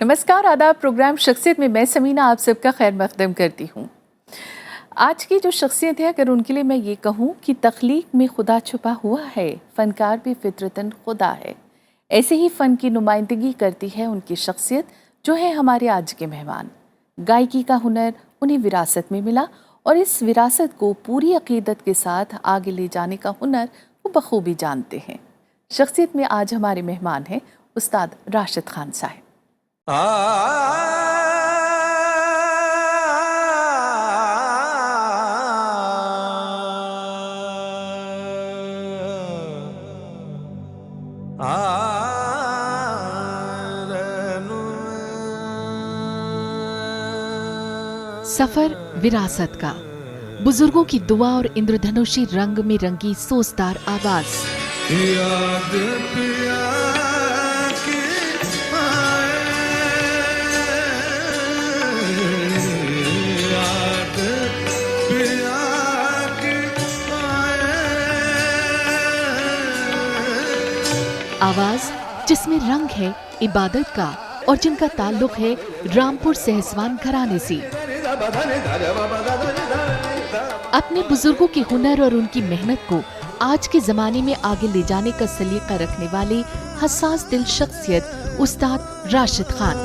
नमस्कार, आदाब। प्रोग्राम शख्सियत में मैं समीना आप सबका खैर मकदम करती हूँ। आज की जो शख्सियत है, अगर उनके लिए मैं ये कहूँ कि तख्लीक में खुदा छुपा हुआ है, फ़नकार भी फितरतन खुदा है। ऐसे ही फ़न की नुमाइंदगी करती है उनकी शख्सियत, जो है हमारे आज के मेहमान। गायकी का हुनर उन्हें विरासत में मिला और इस विरासत को पूरी अकीदत के साथ आगे ले जाने का हुनर वो बखूबी जानते हैं। शख्सियत में आज हमारे मेहमान हैं उस्ताद राशिद खान साहब। सफर विरासत का, बुजुर्गों की दुआ और इंद्रधनुषी रंग में रंगी सोचदार आवाज। याद पिया की आए, याद पिया की आए। आवाज जिसमें रंग है इबादत का और जिनका ताल्लुक है रामपुर सहसवान घराने से। अपने बुजुर्गों के हुनर और उनकी मेहनत को आज के जमाने में आगे ले जाने का सलीका रखने वाले हसास दिल शख्सियत उस्ताद राशिद खान।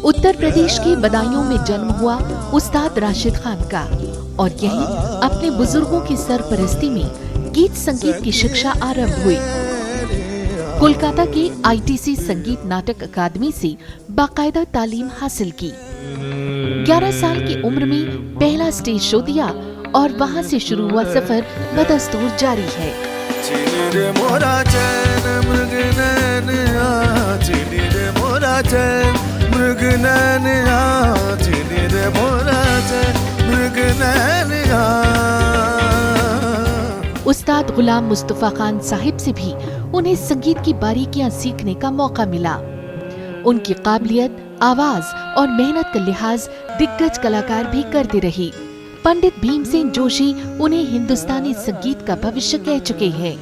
उत्तर प्रदेश के बदायूं में जन्म हुआ उस्ताद राशिद खान का और यहीं अपने बुजुर्गों की सरपरस्ती में गीत संगीत की शिक्षा आरंभ हुई। कोलकाता के आईटीसी संगीत नाटक अकादमी से बाकायदा तालीम हासिल की। 11 साल की उम्र में पहला स्टेज शो दिया और वहां से शुरू हुआ सफर बदस्तूर जारी है। उस्ताद गुलाम मुस्तफा खान साहिब से भी उन्हें संगीत की बारीकियां सीखने का मौका मिला। उनकी काबिलियत, आवाज और मेहनत का लिहाज दिग्गज कलाकार भी करते रही। पंडित भीमसेन जोशी उन्हें हिंदुस्तानी संगीत का भविष्य कह चुके हैं।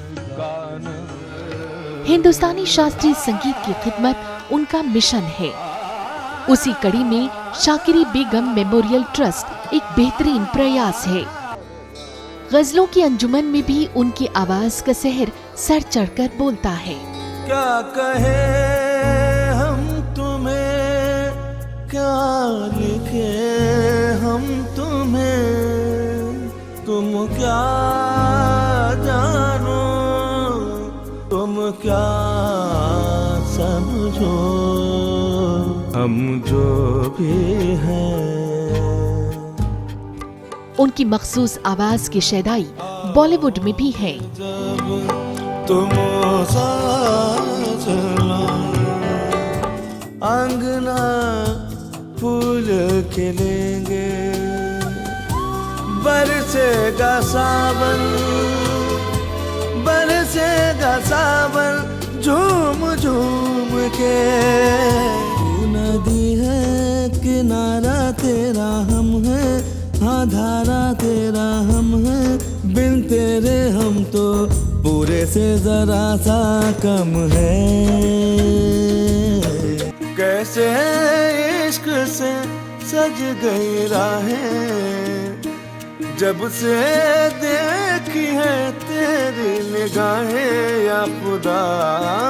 हिंदुस्तानी शास्त्रीय संगीत की खिदमत उनका मिशन है। उसी कड़ी में शाकिरी बेगम मेमोरियल ट्रस्ट एक बेहतरीन प्रयास है। गजलों की अंजुमन में भी उनकी आवाज का सहर सर चढ़कर बोलता है। क्या कहे हम तुम्हें, क्या लिखे हम तुम्हें, तुम क्या जानो, तुम क्या समझो, हम जो भी हैं। उनकी मखसूस आवाज की शैदाई बॉलीवुड में भी है। तुम साथ लो, अंगना फूल खिलेंगे, बरसेगा सावन, बरसेगा सावन झूम झूम के। तू नदी है किनारा तेरा हम है, हाँ धारा तेरा हम है, बिन तेरे हम तो पूरे से जरा सा कम है। कैसे इश्क से सज गई राहें, जब से देखी है तेरी निगाहें, या खुदा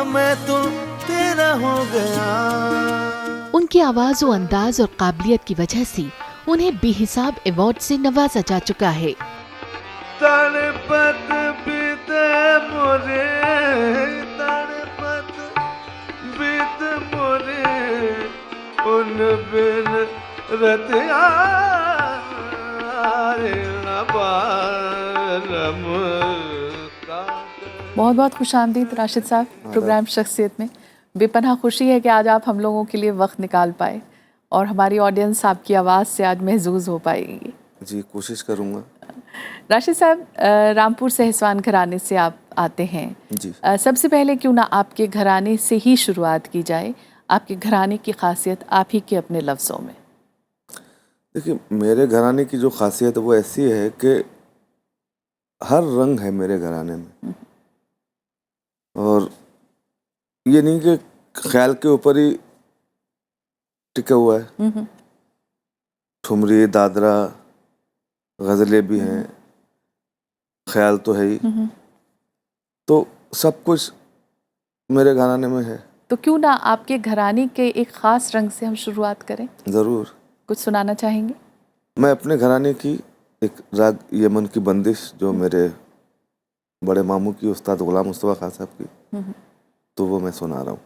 मैं तो तेरा हो गया। उनकी आवाज और अंदाज और काबिलियत की वजह से उन्हें बेहिसाब अवार्ड से नवाजा जा चुका है। तड़पत बीते मोरे, तड़पत बीत मोरे, उन बिन रतिया बहुत बहुत खुशामदीद राशिद साहब प्रोग्राम शख्सियत में। बेपनाह खुशी है कि आज आप हम लोगों के लिए वक्त निकाल पाए और हमारी ऑडियंस आपकी आवाज़ से आज महजूज हो पाएगी। जी, कोशिश करूँगा। राशिद साहब, रामपुर सहसवान घराने से आप आते हैं जी। सबसे पहले क्यों ना आपके घराने से ही शुरुआत की जाए, आपके घराने की खासियत आप ही के अपने लफ्ज़ों में। देखिए, मेरे घराने की जो खासियत है वो ऐसी है कि हर रंग है मेरे घराने में, और ये नहीं कि ख्याल के ऊपर ही टिका हुआ है। ठुमरी, दादरा, गज़लें भी हैं, ख्याल तो है ही, तो सब कुछ मेरे घराने में है। तो क्यों ना आपके घराने के एक खास रंग से हम शुरुआत करें? ज़रूर। कुछ सुनाना चाहेंगे? मैं अपने घराने की एक राग यमन की बंदिश जो मेरे बड़े मामू की उस्ताद गुलाम मुस्तफ़ा खान साहब की, तो वो मैं सुना रहा हूँ।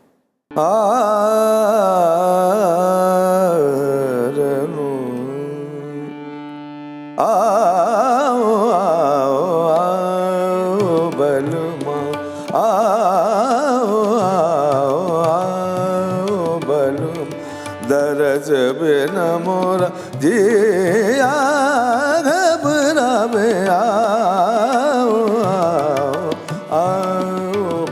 बलमा बलम दरज बिन मोरा जिया घबरावे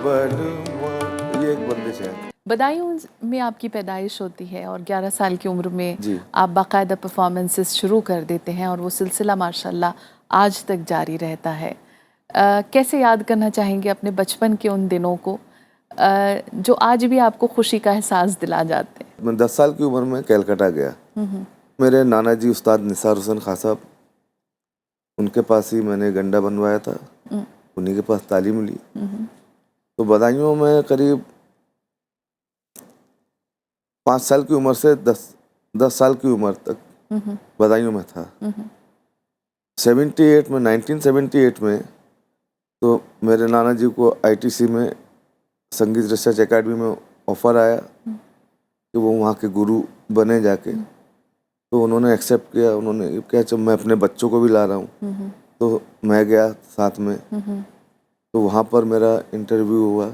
बलमा। ये एक बंदिश है। बदायूं में आपकी पैदाइश होती है और 11 साल की उम्र में जी। आप बाकायदा परफॉर्मेंसेस शुरू कर देते हैं और वो सिलसिला माशाल्लाह आज तक जारी रहता है। कैसे याद करना चाहेंगे अपने बचपन के उन दिनों को जो आज भी आपको खुशी का एहसास दिला जाते हैं? मैं 10 साल की उम्र में कलकत्ता गया। मेरे नाना जी उस्ताद निसार हुसैन खान साहब, उनके पास ही मैंने गंडा बनवाया था, उन्हीं के पास तालीम ली। तो बदायूं में करीब 5 साल की उम्र से 10 साल की उम्र तक बदायूं में था। 1978 में तो मेरे नाना जी को ITC में संगीत रिसर्च एकेडमी में ऑफर आया कि वो वहाँ के गुरु बने जाके। तो उन्होंने एक्सेप्ट किया। उन्होंने कहा जब मैं अपने बच्चों को भी ला रहा हूँ, तो मैं गया साथ में। तो वहाँ पर मेरा इंटरव्यू हुआ,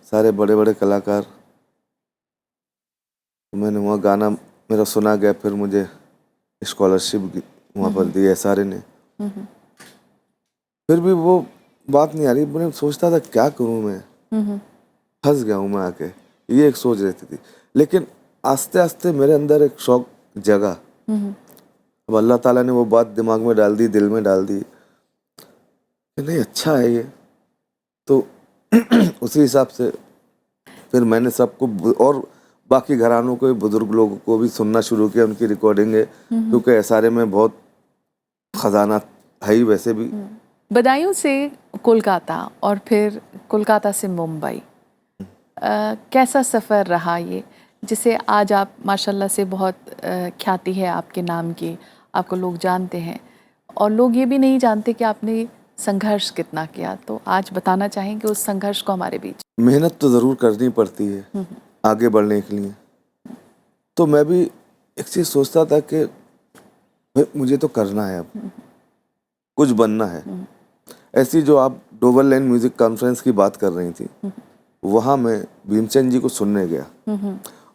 सारे बड़े बड़े कलाकार, मैंने वहाँ गाना मेरा सुना गया। फिर मुझे स्कॉलरशिप वहाँ पर दी SRA ने। फिर भी वो बात नहीं आ रही। मैं सोचता था क्या करूँ मैं, फंस गया हूँ मैं आके, ये एक सोच रहती थी। लेकिन आस्ते आस्ते मेरे अंदर एक शौक जगा। अब अल्लाह ताला ने वो बात दिमाग में डाल दी, दिल में डाल दी कि नहीं अच्छा है ये। तो उसी हिसाब से फिर मैंने सबको और बाकी घरानों को, बुजुर्ग लोगों को भी सुनना शुरू किया, उनकी रिकॉर्डिंग, क्योंकि SRA में बहुत खजाना है ही वैसे भी। बदायूं से कोलकाता और फिर कोलकाता से मुंबई, कैसा सफ़र रहा ये, जिसे आज आप माशाल्लाह से बहुत ख्याति है आपके नाम की, आपको लोग जानते हैं और लोग ये भी नहीं जानते कि आपने संघर्ष कितना किया। तो आज बताना चाहेंगे उस संघर्ष को हमारे बीच। मेहनत तो ज़रूर करनी पड़ती है आगे बढ़ने के लिए। तो मैं भी एक चीज़ सोचता था कि भाई मुझे तो करना है, अब कुछ बनना है। ऐसी जो आप डोवर लाइन म्यूज़िक कॉन्फ्रेंस की बात कर रही थी, वहाँ मैं भीमचंद जी को सुनने गया।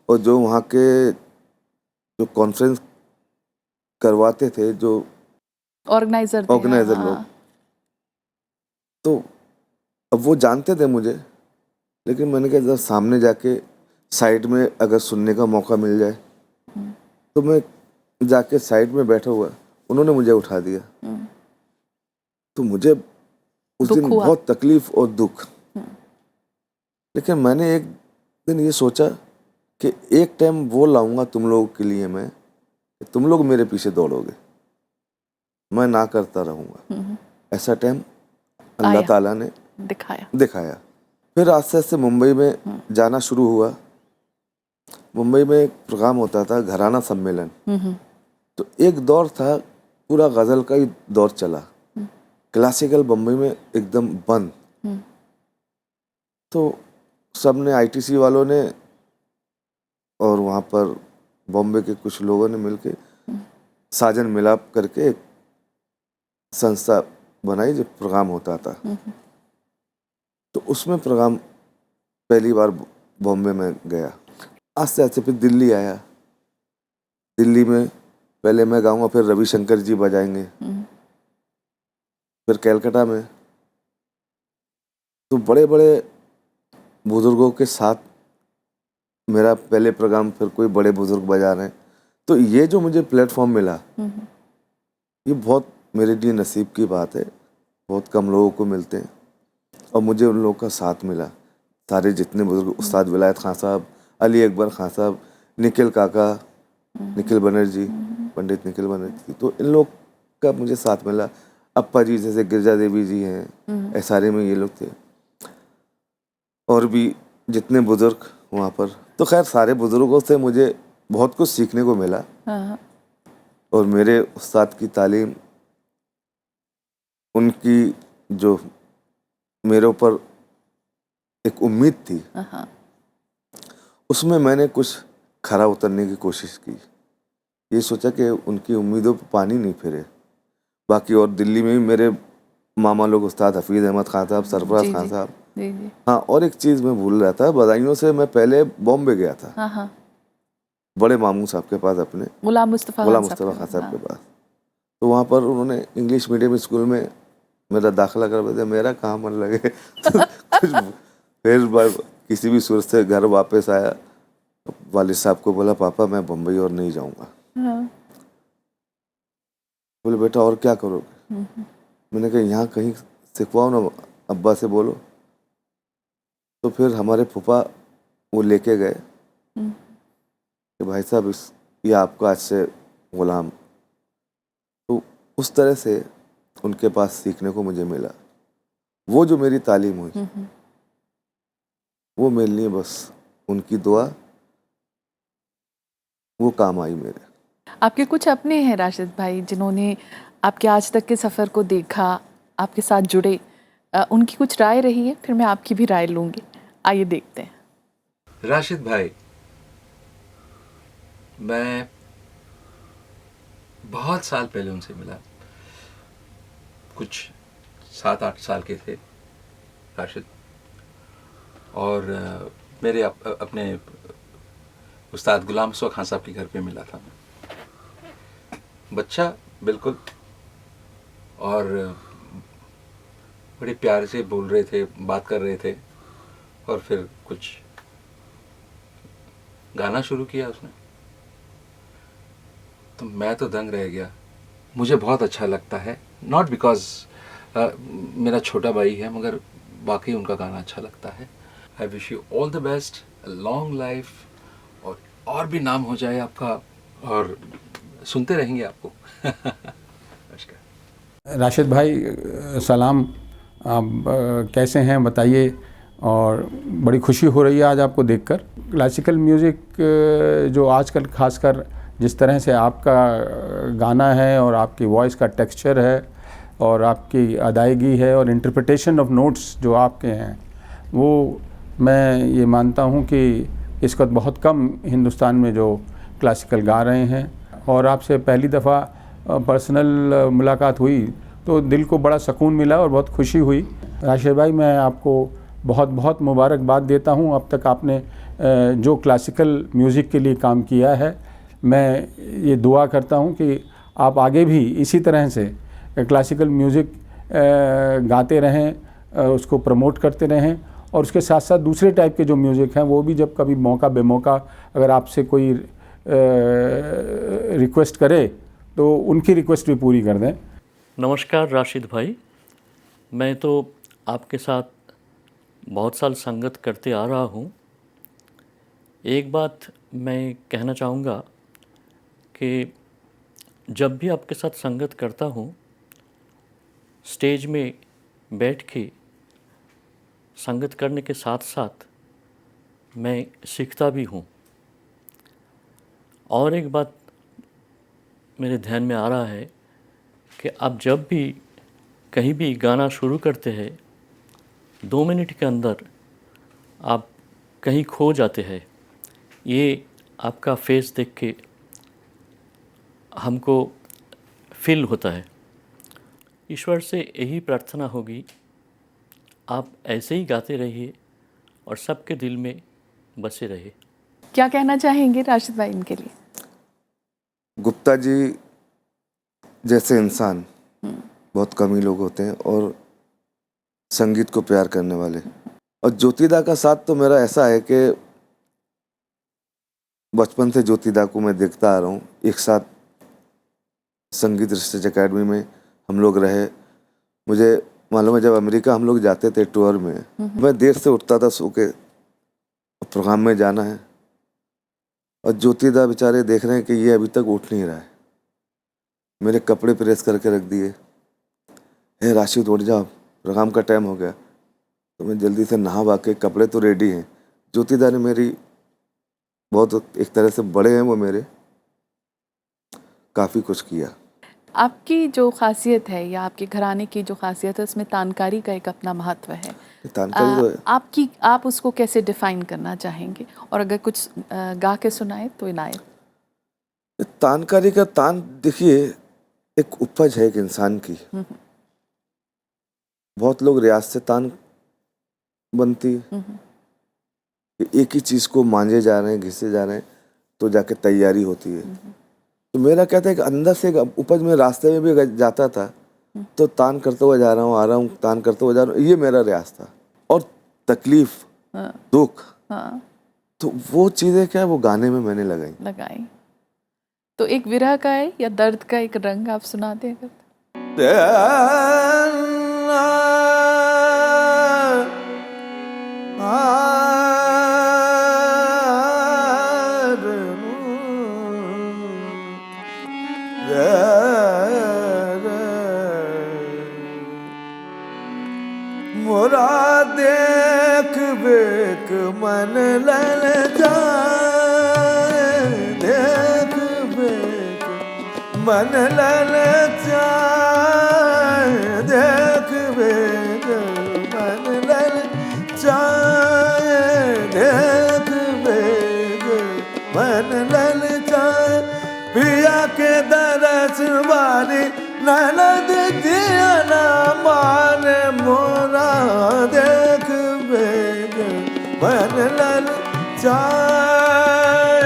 और जो वहाँ के जो कॉन्फ्रेंस करवाते थे, जो ऑर्गेनाइजर लोग, तो अब वो जानते थे मुझे। लेकिन मैंने कहा जरा सामने जाके साइड में अगर सुनने का मौका मिल जाए, तो मैं जाके साइड में बैठा हुआ, उन्होंने मुझे उठा दिया। तो मुझे उस दिन बहुत तकलीफ और दुख। लेकिन मैंने एक दिन ये सोचा कि एक टाइम वो लाऊंगा तुम लोगों के लिए मैं, तुम लोग मेरे पीछे दौड़ोगे, मैं ना करता रहूंगा। ऐसा टाइम अल्लाह ताला ने दिखाया। फिर आस्ते आस्ते मुंबई में जाना शुरू हुआ। मुंबई में एक प्रोग्राम होता था घराना सम्मेलन। तो एक दौर था, पूरा गज़ल का ही दौर चला, क्लासिकल बम्बई में एकदम बंद। तो सब ने, ITC वालों ने और वहाँ पर बॉम्बे के कुछ लोगों ने मिलके साजन मिलाप करके एक संस्था बनाई जो प्रोग्राम होता था। तो उसमें प्रोग्राम पहली बार बॉम्बे में गया। आस्ते आस्ते फिर दिल्ली आया। दिल्ली में पहले मैं गाऊंगा, फिर रविशंकर जी बजाएंगे, फिर कलकत्ता में। तो बड़े बड़े बुजुर्गों के साथ मेरा पहले प्रोग्राम, फिर कोई बड़े बुजुर्ग बजा रहे हैं। तो ये जो मुझे प्लेटफॉर्म मिला, ये बहुत मेरे लिए नसीब की बात है। बहुत कम लोगों को मिलते हैं और मुझे उन लोगों का साथ मिला। सारे जितने बुजुर्ग, उस्ताद विलायत खान साहब, अली अकबर खान साहब, निखिल काका, निखिल बनर्जी, पंडित निखिल बनर्जी, तो इन लोग का मुझे साथ मिला। अप्पा जी जैसे गिरजा देवी जी हैं, एसआरए में ये लोग थे, और भी जितने बुजुर्ग वहाँ पर। तो खैर सारे बुजुर्गों से मुझे बहुत कुछ सीखने को मिला, हाँ, और मेरे उस्ताद की तालीम, उनकी जो मेरे ऊपर एक उम्मीद थी, हाँ, उसमें मैंने कुछ खरा उतरने की कोशिश की। ये सोचा कि उनकी उम्मीदों पर पानी नहीं फिरे। बाकी और दिल्ली में भी मेरे मामा लोग, उस्ताद हफीज़ अहमद खान साहब, सरफराज जी खान जी साहब। जी जी, हाँ, और एक चीज़ मैं भूल रहा था, बधाइयों से मैं पहले बॉम्बे गया था, हाँ हाँ, बड़े मामू साहब के पास, अपने गुलाम मुस्तफ़ा गुलाम खान मुस्तफ़ा साहब खान के, साहब के हाँ, पास। तो वहाँ पर उन्होंने इंग्लिश मीडियम स्कूल में मेरा दाखिला करवा दिया। मेरा कहाँ मन लगे तो कुछ फिर किसी भी सूरत से घर वापस आया, वालिद साहब को बोला, पापा मैं बम्बई और नहीं जाऊँगा। हाँ, बोले, बेटा और क्या करोगे? मैंने कहा यहाँ कहीं सिखवाओ ना, अब्बा से बोलो। तो फिर हमारे फूफा वो लेके गए कि भाई साहब ये आपका आज से गुलाम। तो उस तरह से उनके पास सीखने को मुझे मिला। वो जो मेरी तालीम हुई, वो मेरे लिए बस उनकी दुआ, वो काम आई मेरे। आपके कुछ अपने हैं राशिद भाई, जिन्होंने आपके आज तक के सफ़र को देखा, आपके साथ जुड़े, उनकी कुछ राय रही है, फिर मैं आपकी भी राय लूँगी। आइए देखते हैं। राशिद भाई, मैं बहुत साल पहले उनसे मिला, कुछ 7-8 साल के थे राशिद, और मेरे अपने उस्ताद गुलाम मुस्तफ़ा खान साहब के घर पे मिला था मैं, बच्चा बिल्कुल, और बड़े प्यार से बोल रहे थे, बात कर रहे थे, और फिर कुछ गाना शुरू किया उसने, तो मैं तो दंग रह गया। मुझे बहुत अच्छा लगता है, नॉट बिकॉज मेरा छोटा भाई है, मगर वाकई उनका गाना अच्छा लगता है। I wish you all the best, long life, और भी नाम हो जाए आपका, और सुनते रहेंगे आपको। नमस्कार राशिद भाई, सलाम। आप कैसे हैं बताइए, और बड़ी खुशी हो रही है आज आपको देखकर। क्लासिकल म्यूज़िक जो आजकल खासकर जिस तरह से आपका गाना है, और आपकी वॉइस का टेक्सचर है, और आपकी अदायगी है, और इंटरप्रिटेशन ऑफ नोट्स जो आपके हैं, वो मैं ये मानता हूँ कि इस वक्त बहुत कम हिंदुस्तान में जो क्लासिकल गा रहे हैं। और आपसे पहली दफ़ा पर्सनल मुलाकात हुई तो दिल को बड़ा सुकून मिला और बहुत खुशी हुई। राशिद भाई, मैं आपको बहुत बहुत मुबारकबाद देता हूँ। अब तक आपने जो क्लासिकल म्यूज़िक के लिए काम किया है, मैं ये दुआ करता हूँ कि आप आगे भी इसी तरह से क्लासिकल म्यूज़िक गाते रहें, उसको प्रमोट करते रहें, और उसके साथ साथ दूसरे टाइप के जो म्यूज़िक हैं वो भी जब कभी मौका बेमौका अगर आपसे कोई रिक्वेस्ट करे तो उनकी रिक्वेस्ट भी पूरी कर दें। नमस्कार राशिद भाई, मैं तो आपके साथ बहुत साल संगत करते आ रहा हूँ। एक बात मैं कहना चाहूँगा कि जब भी आपके साथ संगत करता हूँ, स्टेज में बैठ के संगत करने के साथ साथ मैं सीखता भी हूँ। और एक बात मेरे ध्यान में आ रहा है कि आप जब भी कहीं भी गाना शुरू करते हैं, 2 मिनट के अंदर आप कहीं खो जाते हैं। ये आपका फेस देख के हमको फील होता है। ईश्वर से यही प्रार्थना होगी, आप ऐसे ही गाते रहिए और सबके दिल में बसे रहिए। क्या कहना चाहेंगे राशिद भाई इनके लिए? गुप्ता जी जैसे इंसान बहुत कम ही लोग होते हैं, और संगीत को प्यार करने वाले। और ज्योतिदा का साथ तो मेरा ऐसा है कि बचपन से ज्योतिदा को मैं देखता आ रहा हूँ। एक साथ संगीत रिसर्च एकेडमी में हम लोग रहे। मुझे मालूम है जब अमेरिका हम लोग जाते थे टूर में, मैं देर से उठता था सो के, प्रोग्राम में जाना है, और ज्योतिदा बेचारे देख रहे हैं कि ये अभी तक उठ नहीं रहा है। मेरे कपड़े प्रेस करके रख दिए, हे राशिद उठ जाओ प्रोग्राम का टाइम हो गया। तो मैं जल्दी से नहा वा के, कपड़े तो रेडी हैं। ज्योतिदा ने मेरी बहुत, एक तरह से बड़े हैं वो मेरे, काफ़ी कुछ किया। आपकी जो खासियत है या आपके घराने की जो खासियत है उसमें तानकारी का एक अपना महत्व है। तानकारी तो है। आप उसको कैसे डिफाइन करना चाहेंगे, और अगर कुछ गा के सुनाए तो इनायत। तानकारी का तान देखिए एक उपज है एक इंसान की। बहुत लोग रियाज से तान बनती है, एक ही चीज को मांझे जा रहे हैं, घिसे जा रहे हैं, तो जाके तैयारी होती है। तो मेरा कहता है कि अंदर से एक उपज में रास्ते में भी जाता था तो तान करते हुए जा रहा हूँ, आ रहा हूँ, तान करते हुए जा रहा हूँ, ये मेरा रियाज था। और तकलीफ, दुख, तो वो चीजें क्या है वो गाने में मैंने लगाई। तो एक विरह का है या दर्द का एक रंग आप सुनाते हैं। मोरा देख बेक मन लल जाए, देख बेक मन लल जाए, देख बेक मन लल जाए, देख बेक मन लल जाए। पिया के दरस वाली ननद दिया ना माने मोरा, देख बेग मन लल जाए,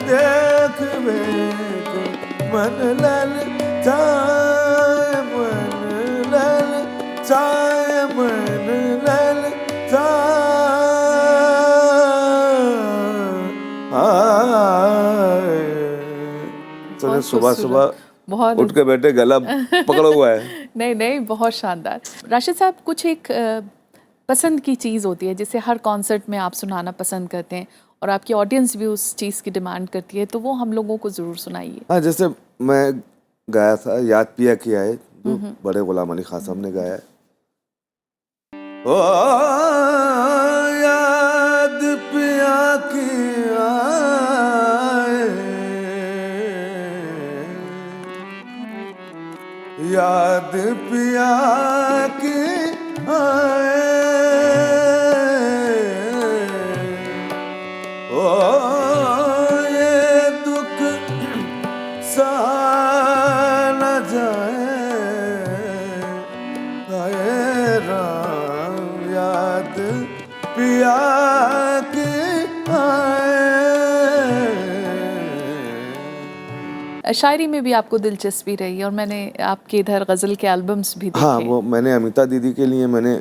देख बेग मन लल जाए, मन लल जाए, मन लल जाए। तो सुबह सुबह बहुत उठ के बैठे, गला पकड़ा हुआ है। नहीं, बहुत शानदार। राशिद साहब, कुछ एक पसंद की चीज़ होती है जिसे हर कॉन्सर्ट में आप सुनाना पसंद करते हैं और आपकी ऑडियंस भी उस चीज़ की डिमांड करती है, तो वो हम लोगों को ज़रूर सुनाइए। हाँ, जैसे मैं गाया था याद पिया किया है, जो बड़े गुलाम अली खान साहब ने गाया है। ओ याद पिया किया, याद पिया की आए, ओ ये दुख सहा न जाए, आए राम याद पिया की आए। शायरी में भी आपको दिलचस्पी रही और मैंने आपके इधर गज़ल के एल्बम्स भी देखे। हाँ, वो मैंने अमिता दीदी के लिए मैंने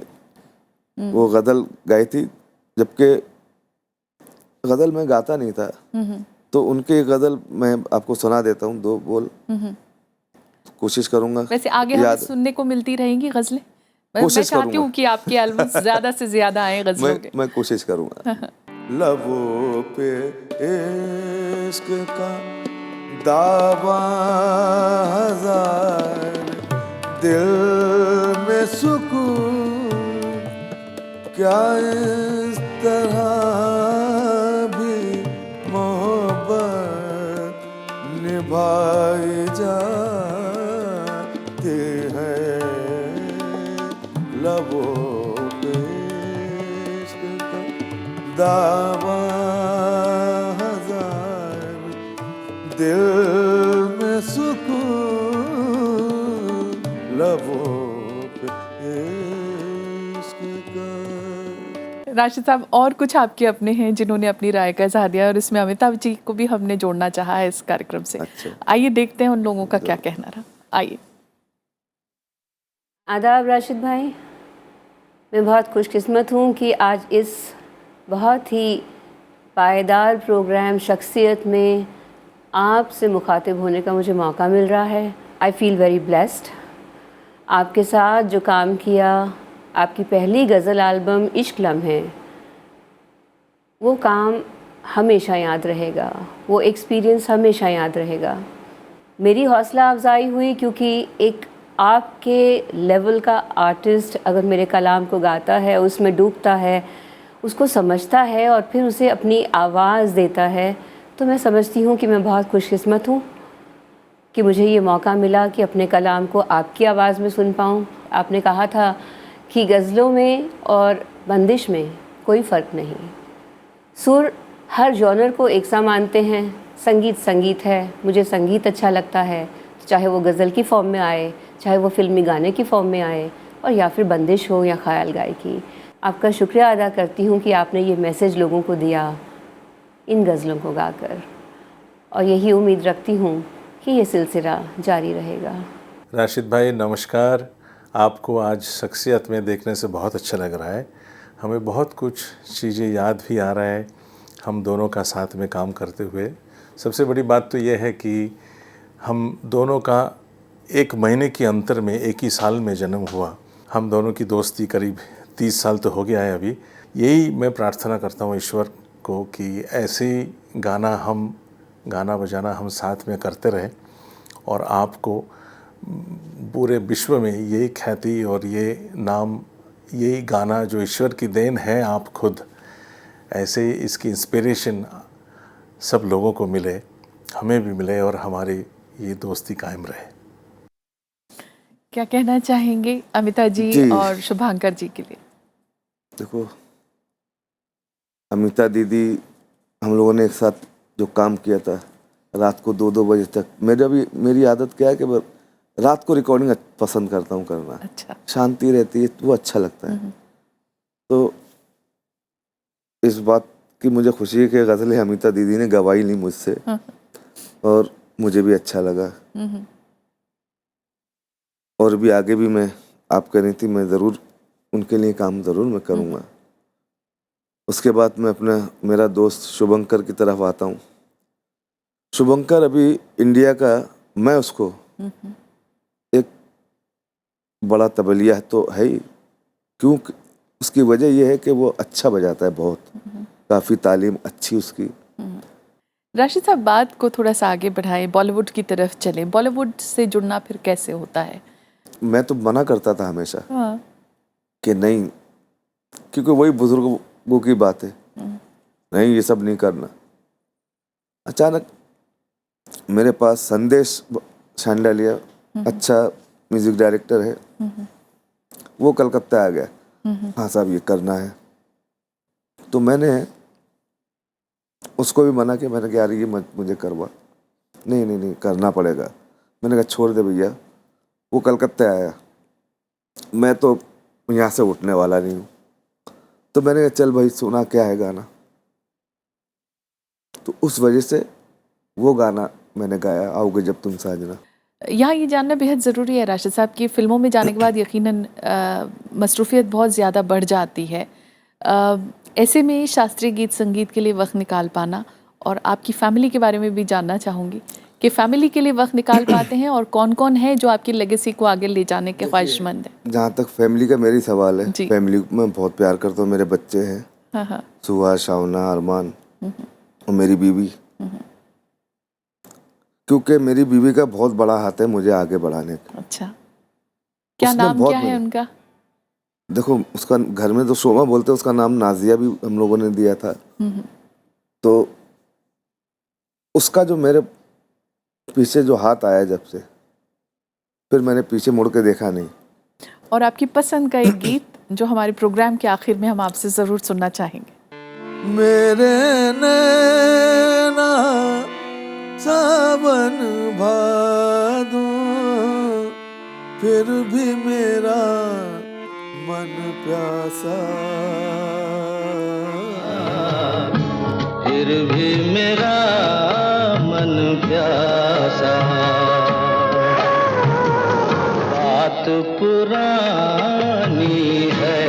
वो गज़ल गाई थी, जबकि गज़ल मैं गाता नहीं था, तो उनके गज़ल मैं आपको सुना देता हूँ, 2 बोल, कोशिश करूँगा। वैसे आगे हमें सुनने को मिलती रहेंगी गज़लें। मैं चाहती हूँ कि आपके एल्बम्स ज़्यादा से ज़्यादा आए गज़लों के। मैं कोशिश करूँगा। लबों पे इश्क का दावा हजार, दिल में सुकून क्या इस तरह भी मोहब्बत निभाई जाती है। लबों पे इश्क का दावा हजार, दिल में सुकून लबों पे इश्क का। राशिद साहब, और कुछ आपके अपने हैं जिन्होंने अपनी राय का इज़हार दिया और इसमें अमिताभ जी को भी हमने जोड़ना चाहा है इस कार्यक्रम से। अच्छा। आइए देखते हैं उन लोगों का क्या कहना रहा। आइए। आदाब राशिद भाई, मैं बहुत खुशकिस्मत हूँ कि आज इस बहुत ही पायदार प्रोग्राम शख्सियत में आपसे मुखातिब होने का मुझे मौका मिल रहा है। I feel very blessed. आपके साथ जो काम किया, आपकी पहली गज़ल एल्बम इश्क लम्हे, वो काम हमेशा याद रहेगा, वो एक्सपीरियंस हमेशा याद रहेगा। मेरी हौसला अफजाई हुई क्योंकि एक आपके लेवल का आर्टिस्ट अगर मेरे कलाम को गाता है, उसमें डूबता है, उसको समझता है और फिर उसे अपनी आवाज़ देता है, तो मैं समझती हूँ कि मैं बहुत खुशकिस्मत हूँ कि मुझे ये मौका मिला कि अपने कलाम को आपकी आवाज़ में सुन पाऊँ। आपने कहा था कि गज़लों में और बंदिश में कोई फ़र्क नहीं, सुर हर जॉनर को एक सा मानते हैं, संगीत संगीत है, मुझे संगीत अच्छा लगता है, चाहे वो गज़ल की फॉर्म में आए, चाहे वो फिल्मी गाने की फॉर्म में आए, और या फिर बंदिश हो या ख़याल गायकी। आपका शुक्रिया अदा करती हूँ कि आपने ये मैसेज लोगों को दिया इन गज़लों को गाकर, और यही उम्मीद रखती हूँ कि ये सिलसिला जारी रहेगा। राशिद भाई नमस्कार। आपको आज शख्सियत में देखने से बहुत अच्छा लग रहा है। हमें बहुत कुछ चीज़ें याद भी आ रहा है हम दोनों का साथ में काम करते हुए। सबसे बड़ी बात तो ये है कि हम दोनों का एक महीने के अंतर में एक ही साल में जन्म हुआ। हम दोनों की दोस्ती करीब 30 साल तो हो गया है अभी। यही मैं प्रार्थना करता हूँ ईश्वर को कि ऐसे गाना बजाना हम साथ में करते रहें और आपको पूरे विश्व में यही ख्याति और ये नाम, यही गाना जो ईश्वर की देन है, आप खुद ऐसे ही इसकी इंस्पिरेशन सब लोगों को मिले, हमें भी मिले और हमारी ये दोस्ती कायम रहे। क्या कहना चाहेंगे अमिता जी और शुभांकर जी के लिए? देखो, अमिता दीदी, हम लोगों ने एक साथ जो काम किया था रात को 2-2 बजे तक, मेरी आदत क्या है कि रात को रिकॉर्डिंग पसंद करता हूँ करना। अच्छा। शांति रहती है, वो अच्छा लगता है। तो इस बात की मुझे खुशी है कि गज़लें अमिता दीदी ने गवाई ली मुझसे, और मुझे भी अच्छा लगा। और भी आगे भी मैं, आप कह रही थी, मैं ज़रूर उनके लिए काम ज़रूर मैं करूँगा। उसके बाद मैं मेरा दोस्त शुभंकर की तरफ आता हूँ। शुभंकर अभी इंडिया का, मैं उसको एक बड़ा तबलिया तो है ही, क्योंकि उसकी वजह यह है कि वो अच्छा बजाता है, बहुत काफ़ी तालीम अच्छी उसकी। राशिद साहब, बात को थोड़ा सा आगे बढ़ाएं, बॉलीवुड की तरफ चलें। बॉलीवुड से जुड़ना फिर कैसे होता है? मैं तो मना करता था हमेशा कि नहीं, क्योंकि वही बुजुर्गों की बात है, नहीं ये सब नहीं करना। अचानक मेरे पास संदेश शांडालिया, अच्छा म्यूजिक डायरेक्टर है, वो कलकत्ता आ गया। हाँ साहब ये करना है, तो मैंने उसको भी मना किया। मैंने कहा यार ये मुझे करवा, नहीं करना पड़ेगा। मैंने कहा छोड़ दे भैया। वो कलकत्ता आया, मैं तो यहाँ से उठने वाला नहीं हूँ, तो मैंने कहा चल भाई सुना क्या है गाना। तो उस वजह से वो गाना मैंने गाया, आओगे जब तुम साजना। यहाँ ये जानना बेहद ज़रूरी है राशिद साहब कि फ़िल्मों में जाने के बाद यकीनन मसरूफ़ियत बहुत ज़्यादा बढ़ जाती है। ऐसे में शास्त्रीय गीत संगीत के लिए वक्त निकाल पाना, और आपकी फ़ैमिली के बारे में भी जानना चाहूँगी कि फ़ैमिली के लिए वक्त निकाल पाते हैं, और कौन कौन है जो आपकी लेगेसी को आगे ले जाने के ख्वाहिशमंद हैं? जहाँ तक फैमिली का मेरी सवाल है, फैमिली में बहुत प्यार करता हूँ। मेरे बच्चे हैं, सुहा, शावना, अरमान और मेरी बीवी, क्योंकि मेरी बीवी का बहुत बड़ा हाथ है मुझे आगे बढ़ाने का। अच्छा, क्या नाम क्या है उनका? देखो, उसका घर में तो शोमा बोलते हैं, उसका नाम नाजिया भी हम लोगों ने दिया था। तो उसका जो मेरे पीछे जो हाथ आया जब से, फिर मैंने पीछे मुड़ के देखा नहीं। और आपकी पसंद का एक गीत जो हमारे प्रोग्राम के आखिर में हम आपसे ज़रूर सुनना चाहेंगे। मेरे नैना सावन भादो, फिर भी मेरा मन प्यासा, फिर भी मेरा मन प्यासा, बात पुरानी है,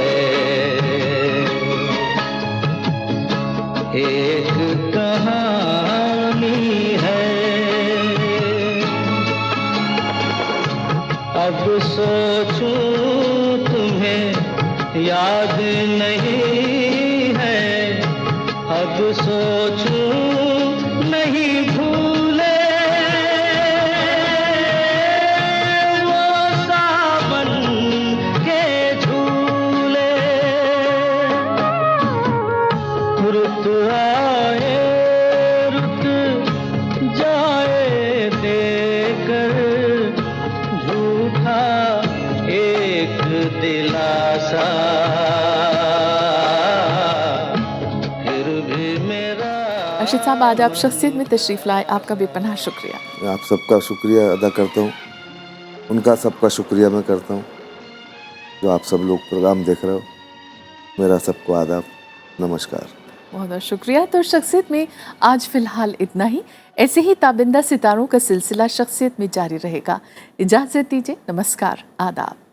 एक कहानी है, अब सोच याद नहीं है, अब सोचूं नहीं भूले वो सावन के झूले। रुत आए रुत जाए देकर झूठा एक दिलासा, फिर भी मेरा। राशिद साहब, आज आप शख्सियत में तशरीफ़ लाए, आपका बेपनाह शुक्रिया। मैं आप सबका शुक्रिया अदा करता हूँ, उनका सबका शुक्रिया मैं करता हूँ जो आप सब लोग प्रोग्राम देख रहे हो। मेरा सबको आदाब, नमस्कार। बहुत बहुत शुक्रिया। तो शख्सियत में आज फ़िलहाल इतना ही। ऐसे ही ताबिंदा सितारों का सिलसिला शख्सियत में जारी रहेगा। इजाज़त दीजिए, नमस्कार, आदाब।